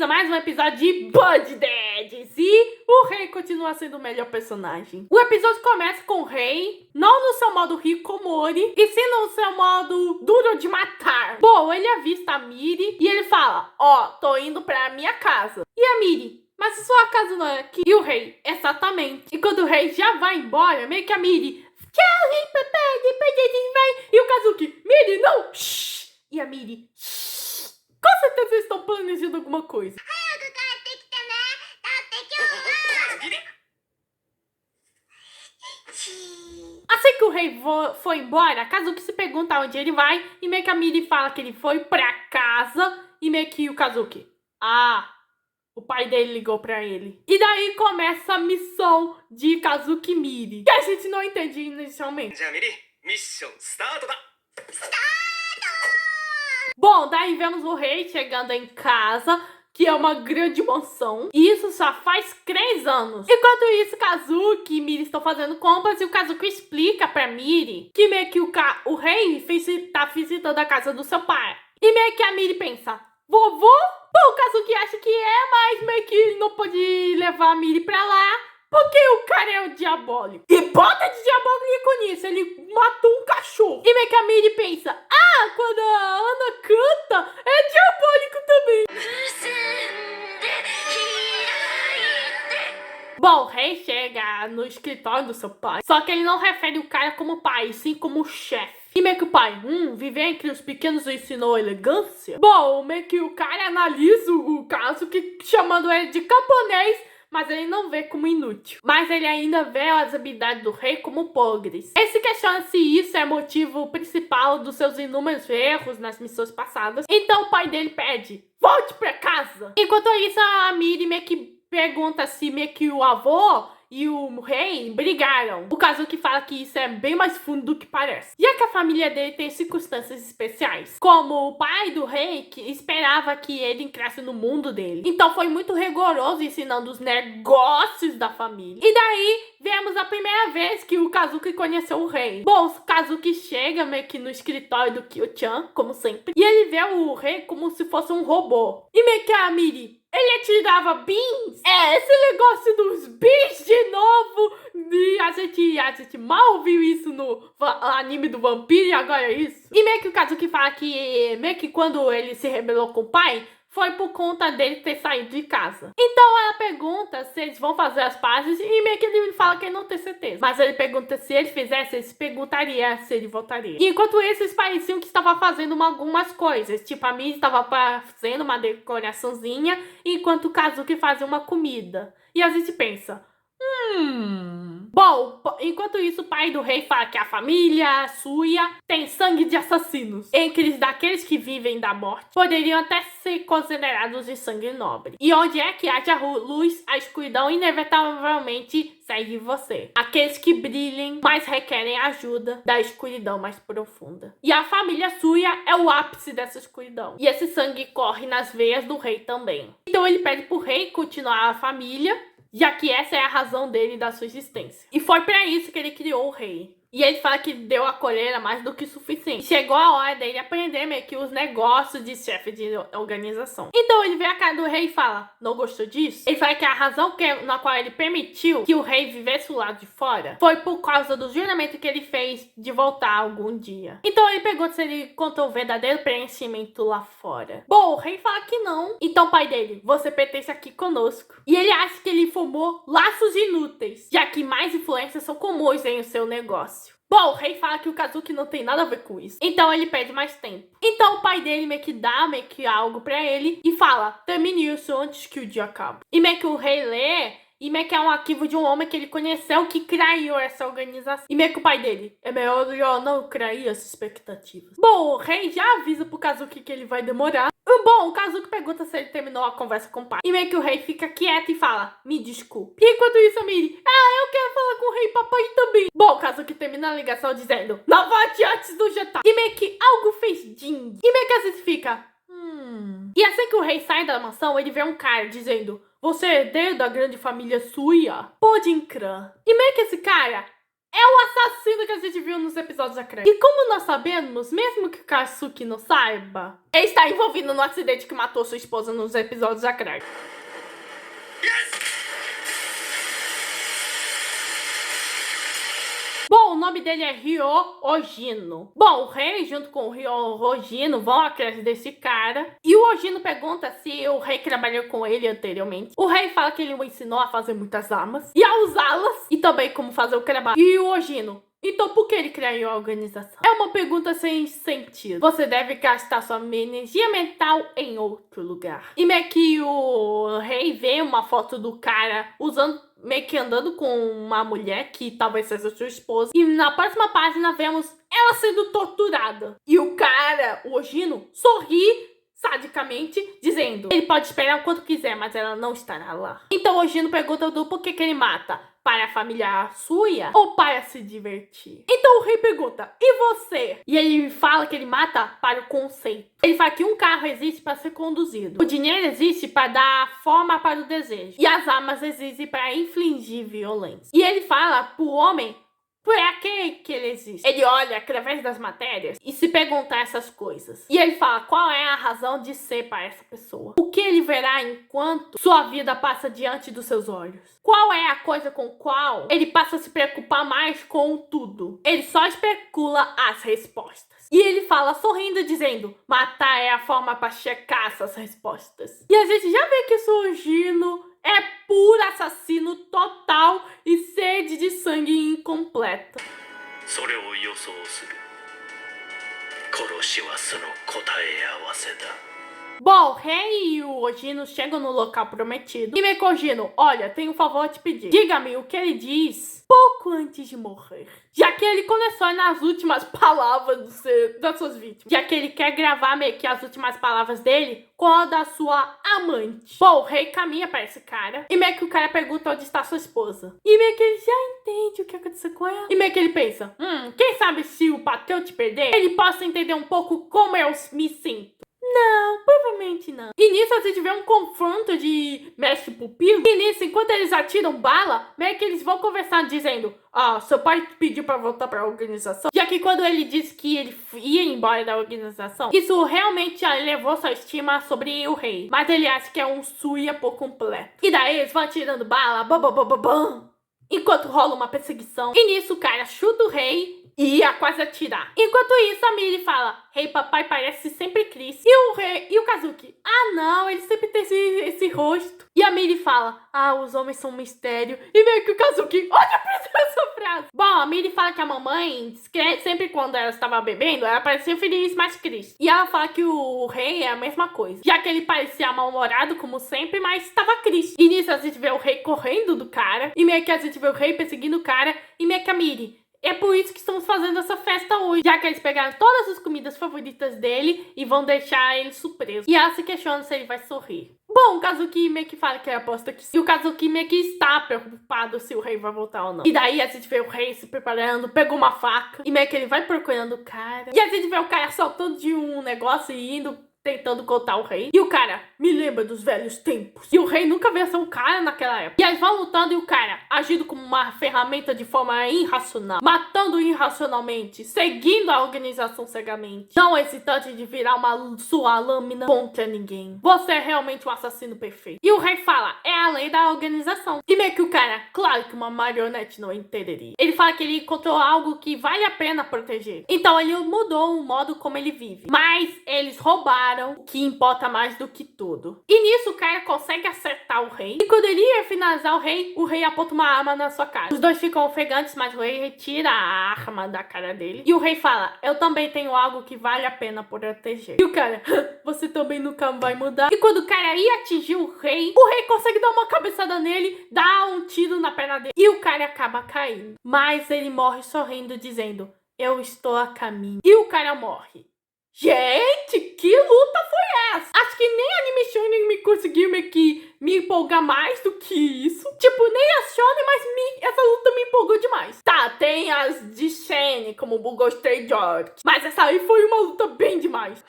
a mais um episódio de Bud Dads. E o rei continua sendo o melhor personagem. O episódio começa com o rei, não no seu modo Hikomori, e sim no seu modo duro de matar. Bom, ele avista a Miri e ele fala, ó, tô indo pra minha casa. E a Miri, mas a sua casa não é aqui. E o rei, exatamente. E quando o rei já vai embora, meio que a Miri, tchau, rei, papai, depois a gente vai. E o Kazuki, Miri, não, shh. E a Miri, shh. Com certeza eles estão planejando alguma coisa. Assim que o rei foi embora, Kazuki se pergunta onde ele vai e meio que a Miri fala que ele foi pra casa e meio que o Kazuki, o pai dele ligou pra ele. E daí começa a missão de Kazuki e Miri, que a gente não entende inicialmente. Bom, daí vemos o rei chegando em casa, que é uma grande mansão. E isso só faz 3 anos. Enquanto isso, Kazuki e Miri estão fazendo compras e o Kazuki explica pra Miri que meio que o rei tá visitando a casa do seu pai. E meio que a Miri pensa, vovô? Bom, o Kazuki acha que é, mas meio que ele não pode levar a Miri pra lá, porque o cara é o diabólico. E bota de diabólico nisso, ele matou um cachorro. E meio que a Miri pensa, quando a Ana canta, é diabólico também. Bom, o rei chega no escritório do seu pai, só que ele não refere o cara como pai, sim como chefe. E meio que o pai, viver entre os pequenos ensinou elegância? Bom, meio que o cara analisa o caso, que chamando ele de camponês, mas ele não vê como inútil. Mas ele ainda vê as habilidades do rei como podres. Ele se questiona se isso é motivo principal dos seus inúmeros erros nas missões passadas. Então o pai dele pede, volte pra casa. Enquanto isso, a Miri meio que pergunta se meio que o avô e o rei brigaram. O Kazuki fala que isso é bem mais fundo do que parece, já que a família dele tem circunstâncias especiais, como o pai do rei que esperava que ele entrasse no mundo dele. Então foi muito rigoroso ensinando os negócios da família. E daí vemos a primeira vez que o Kazuki conheceu o rei. Bom, o Kazuki chega meio que no escritório do Kyo-chan, como sempre, e ele vê o rei como se fosse um robô. E meio que a Miri, ele atirava beans? Esse negócio dos beans de novo. E a gente mal viu isso no anime do vampiro e agora é isso. E meio que o Kazuki fala que meio que quando ele se rebelou com o pai, foi por conta dele ter saído de casa. Então ela pergunta se eles vão fazer as pazes e meio que ele fala que ele não tem certeza. Mas ele pergunta se ele fizesse, ele se perguntaria se ele voltaria. E enquanto isso, eles pareciam que estavam fazendo algumas coisas. Tipo, a Miri estava fazendo uma decoraçãozinha, enquanto o Kazuki fazia uma comida. E a gente pensa, Bom, enquanto isso, o pai do rei fala que a família Suya tem sangue de assassinos. Entre daqueles que vivem da morte, poderiam até ser considerados de sangue nobre. E onde é que haja luz, a escuridão inevitavelmente segue você. Aqueles que brilhem, mas requerem ajuda da escuridão mais profunda. E a família Suya é o ápice dessa escuridão. E esse sangue corre nas veias do rei também. Então ele pede pro rei continuar a família, já que essa é a razão dele da sua existência. E foi pra isso que ele criou o rei. E ele fala que deu a colher mais do que suficiente. Chegou a hora dele aprender meio que os negócios de chefe de organização. Então ele vê a cara do rei e fala, não gostou disso? Ele fala que a razão na qual ele permitiu que o rei vivesse do lado de fora foi por causa do juramento que ele fez de voltar algum dia. Então ele pergunta se ele contou o verdadeiro preenchimento lá fora. Bom, o rei fala que não. Então pai dele, você pertence aqui conosco. E ele acha que ele formou laços inúteis, já que mais influências são comuns em o seu negócio. Bom, o rei fala que o Kazuki não tem nada a ver com isso. Então ele pede mais tempo. Então o pai dele meio que dá algo pra ele e fala, termine isso antes que o dia acabe. E meio que o rei lê e meio que é um arquivo de um homem que ele conheceu que criou essa organização. E meio que o pai dele, é melhor eu não criar essas expectativas. Bom, o rei já avisa pro Kazuki que ele vai demorar. Bom, o Kazuki pergunta se ele terminou a conversa com o pai. E meio que o rei fica quieto e fala, me desculpe. E enquanto isso, a Miri, eu quero falar com o rei papai também. Bom, o Kazuki termina a ligação dizendo, não volte antes do jantar. E meio que algo fez ding. E meio que a gente fica, E assim que o rei sai da mansão, ele vê um cara dizendo, você é herdeiro da grande família Suya? Pode encrar. E meio que esse cara é o assassino que a gente viu nos episódios da Crane. E como nós sabemos, mesmo que o Katsuki não saiba, ele está envolvido no acidente que matou sua esposa nos episódios da Crane. Bom, o nome dele é Ryo Ojino. Bom, o rei junto com o Ryo Ojino vão atrás desse cara. E o Ojino pergunta se o rei trabalhou com ele anteriormente. O rei fala que ele o ensinou a fazer muitas armas e a usá-las. E também como fazer o trabalho. E o Ojino, então por que ele criou a organização? É uma pergunta sem sentido. Você deve gastar sua energia mental em outro lugar. E meio que o rei vê uma foto do cara meio que andando com uma mulher que talvez seja sua esposa. E na próxima página vemos ela sendo torturada. E o cara, o Ojino, sorri sadicamente, dizendo: ele pode esperar o quanto quiser, mas ela não estará lá. Então o Ojino pergunta do porquê que ele mata. Para a família Suya ou para se divertir? Então o rei pergunta: e você? E ele fala que ele mata para o conceito. Ele fala que um carro existe para ser conduzido. O dinheiro existe para dar forma para o desejo. E as armas existem para infligir violência. E ele fala pro homem pra que ele existe. Ele olha através das matérias e se pergunta essas coisas. E ele fala qual é a razão de ser para essa pessoa. O que ele verá enquanto sua vida passa diante dos seus olhos. Qual é a coisa com qual ele passa a se preocupar mais com tudo. Ele só especula as respostas. E ele fala sorrindo, dizendo: matar é a forma para checar essas respostas. E a gente já vê que Sujino é puro assassino total e sede de sangue incompleta. Bom, o rei e o Ojino chegam no local prometido. E Meiko Ojino, olha, tenho um favor a te pedir. Diga-me o que ele diz pouco antes de morrer. Já que ele coleciona as últimas palavras das suas vítimas. Já que ele quer gravar meio que as últimas palavras dele com a da sua amante. Bom, o rei caminha para esse cara. E meio que o cara pergunta onde está sua esposa. E meio que ele já entende o que aconteceu com ela. E meio que ele pensa: quem sabe se o Pateu te perder, ele possa entender um pouco como eu me sinto. Não, provavelmente não. E nisso a gente vê um confronto de mestre e pupilo. E nisso, enquanto eles atiram bala, meio que eles vão conversando dizendo: seu pai pediu pra voltar pra organização. Já que quando ele disse que ele ia embora da organização, isso realmente elevou sua estima sobre o rei. Mas ele acha que é um Suya por completo. E daí eles vão atirando bala, bam, enquanto rola uma perseguição. E nisso o cara chuta o rei e ia quase atirar. Enquanto isso, a Miri fala: rei, papai parece sempre Chris. E o Kazuki: não, ele sempre tem esse rosto. E a Miri fala: os homens são um mistério. E meio que o Kazuki: olha pra essa frase. Bom, a Miri fala que a mamãe, sempre quando ela estava bebendo, ela parecia feliz mais Chris. E ela fala que o rei é a mesma coisa. Já que ele parecia mal-humorado, como sempre, mas estava Chris. E nisso a gente vê o rei correndo do cara. E meio que a gente vê o rei perseguindo o cara. E meio que a Miri: é por isso que estamos fazendo essa festa hoje, já que eles pegaram todas as comidas favoritas dele e vão deixar ele surpreso. E ela se questiona se ele vai sorrir. Bom, o Kazuki meio que fala que aposta que sim. E o Kazuki meio que está preocupado se o rei vai voltar ou não. E daí a gente vê o rei se preparando, pegou uma faca e meio que ele vai procurando o cara. E a gente vê o cara saltando de um negócio e indo tentando contar o rei. E o cara: me lembra dos velhos tempos. E o rei nunca venceu um cara naquela época. E eles vão lutando e o cara agindo como uma ferramenta de forma irracional, matando irracionalmente, seguindo a organização cegamente, não hesitante de virar sua lâmina contra ninguém. Você é realmente um assassino perfeito. E o rei fala: é a lei da organização. E meio que o cara: claro que uma marionete não entenderia. Ele fala que ele encontrou algo que vale a pena proteger. Então ele mudou o modo como ele vive. Mas eles roubaram o que importa mais do que tudo. E nisso o cara consegue acertar o rei. E quando ele ia finalizar o rei aponta uma arma na sua cara. Os dois ficam ofegantes, mas o rei retira a arma da cara dele. E o rei fala: eu também tenho algo que vale a pena proteger. E o cara: você também nunca vai mudar. E quando o cara ia atingir o rei consegue dar uma cabeçada nele, dá um tiro na perna dele. E o cara acaba caindo. Mas ele morre sorrindo, dizendo: eu estou a caminho. E o cara morre. Gente, que luta foi essa? Acho que nem a Anime Shonen me conseguiu meio que me empolgar mais do que isso. Tipo, nem a Shonen, mas essa luta me empolgou demais. Tá, tem as de Shonen, como Bungo Stray Dogs, mas essa aí foi uma luta bem demais.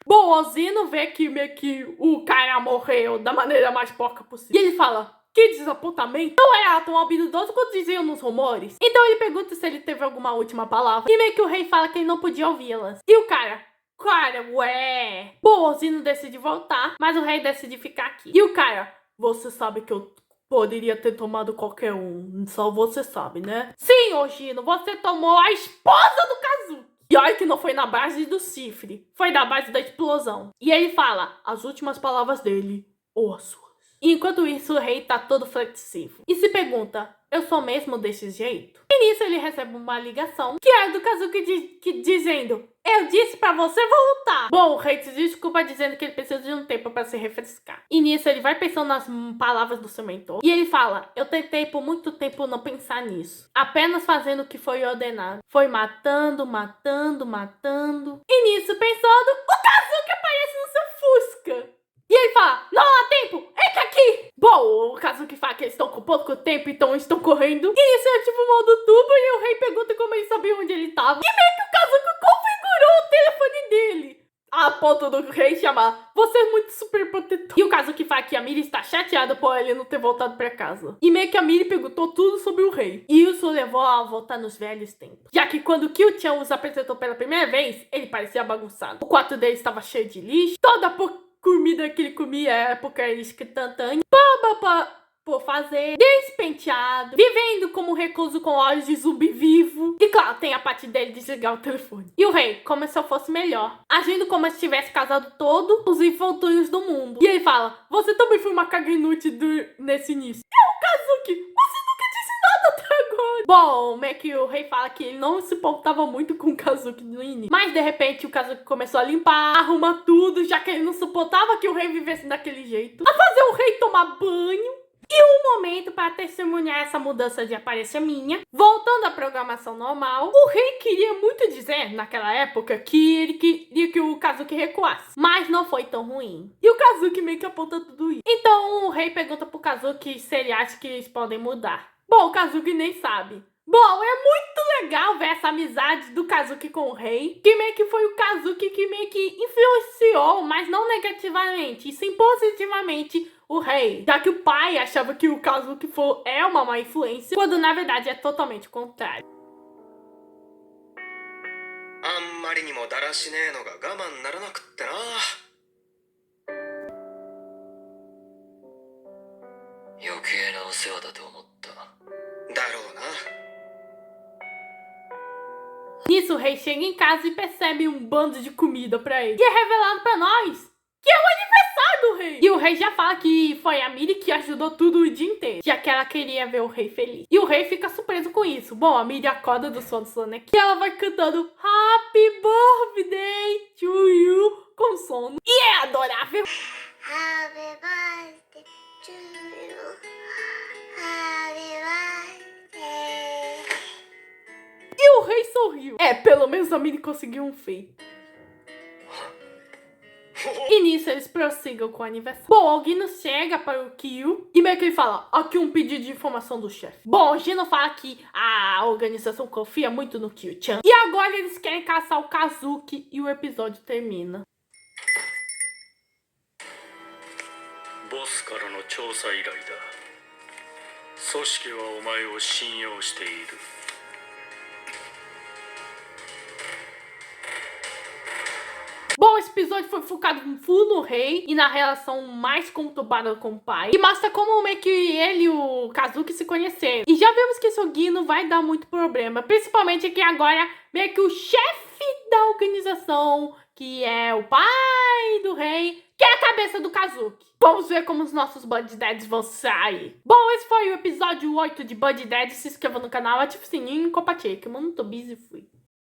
Bom, o Zino vê que meio que o cara morreu da maneira mais porca possível. E ele fala: que desapontamento. Não era tão habilidoso quanto diziam nos rumores. Então ele pergunta se ele teve alguma última palavra. E meio que o rei fala que ele não podia ouvi-las. E o cara, ué. Bom, o Zino decide voltar, mas o rei decide ficar aqui. E o cara, você sabe que eu poderia ter tomado qualquer um. Só você sabe, né? Sim, Ogino, você tomou a esposa do Kazuki. E olha que não foi na base do chifre. Foi na base da explosão. E ele fala as últimas palavras dele, ou as suas. E enquanto isso, o rei tá todo flexível. E se pergunta, eu sou mesmo desse jeito? E nisso ele recebe uma ligação, que é do Kazuki dizendo, eu disse pra você voltar. Bom, o rei se desculpa dizendo que ele precisa de um tempo pra se refrescar. E nisso ele vai pensando nas palavras do seu mentor. E ele fala, eu tentei por muito tempo não pensar nisso. Apenas fazendo o que foi ordenado. Foi matando. E nisso, pensando, o Kazuki aparece no seu Fusca. E ele fala, não há tempo, entra aqui! Bom, o Kazuki fala que eles estão com pouco tempo, então estão correndo. E isso é tipo o modo tubo, e o rei pergunta como ele sabia onde ele tava. E meio que o Kazuki configurou o telefone dele. A ponto do rei chamar, você é muito super protetor. E o Kazuki fala que a Miri está chateada por ele não ter voltado pra casa. E meio que a Miri perguntou tudo sobre o rei. E isso levou a voltar nos velhos tempos. Já que quando o Kyo-chan os apresentou pela primeira vez, ele parecia bagunçado. O quarto dele estava cheio de lixo, toda a comida que ele comia era porcaria instantânea, por fazer, despenteado, vivendo como um recluso com olhos de zumbi vivo. E claro, tem a parte dele de desligar o telefone. E o rei, como se eu fosse melhor, agindo como se tivesse casado todos os infortúnios do mundo. E ele fala, você também foi uma caga inútil nesse início. Kazuki, você nunca disse nada até agora. Bom, meio que o rei fala que ele não se importava muito com o Kazuki no início. Mas de repente o Kazuki começou a limpar, arrumar tudo, já que ele não suportava que o rei vivesse daquele jeito. A fazer o rei tomar banho. E um momento para testemunhar essa mudança de aparência minha. Voltando à programação normal, o rei queria muito dizer, naquela época, que ele queria que o Kazuki recuasse. Mas não foi tão ruim. E o Kazuki meio que aponta tudo isso. Então o rei pergunta pro Kazuki se ele acha que eles podem mudar. Bom, o Kazuki nem sabe. Bom, é muito legal ver essa amizade do Kazuki com o rei, que meio que foi o Kazuki que meio que influenciou, mas não negativamente, e sim positivamente, o rei. Já que o pai achava que o Kazuki é uma má influência, quando na verdade é totalmente o contrário. Nisso, o rei chega em casa e percebe um bando de comida pra ele. E é revelado pra nós que é o aniversário do rei. E o rei já fala que foi a Miri que ajudou tudo o dia inteiro, já que ela queria ver o rei feliz. E o rei fica surpreso com isso. Bom, a Miri acorda do sono soneca e ela vai cantando Happy Birthday to you com sono. E é adorável. Happy birthday to you. Happy birthday. E o rei sorriu. Pelo menos a Miri conseguiu um feito. E nisso eles prossigam com o aniversário. Bom, o Gino chega para o Kyo e meio que ele fala, aqui um pedido de informação do chefe. Bom, o Gino fala que a organização confia muito no Kyo-chan. E agora eles querem caçar o Kazuki e o episódio termina. Bossからの調査依頼だ。組織はお前を信用している。Bom, esse episódio foi focado full no rei e na relação mais conturbada com o pai. E mostra como meio que ele e o Kazuki se conheceram. E já vemos que esse Gino vai dar muito problema. Principalmente que agora meio que o chefe da organização, que é o pai do rei, que é a cabeça do Kazuki. Vamos ver como os nossos Bud Dads vão sair. Bom, esse foi o episódio 8 de Bud Dads. Se inscreva no canal, ative o sininho e compartilhe, que eu não tô busy, fui.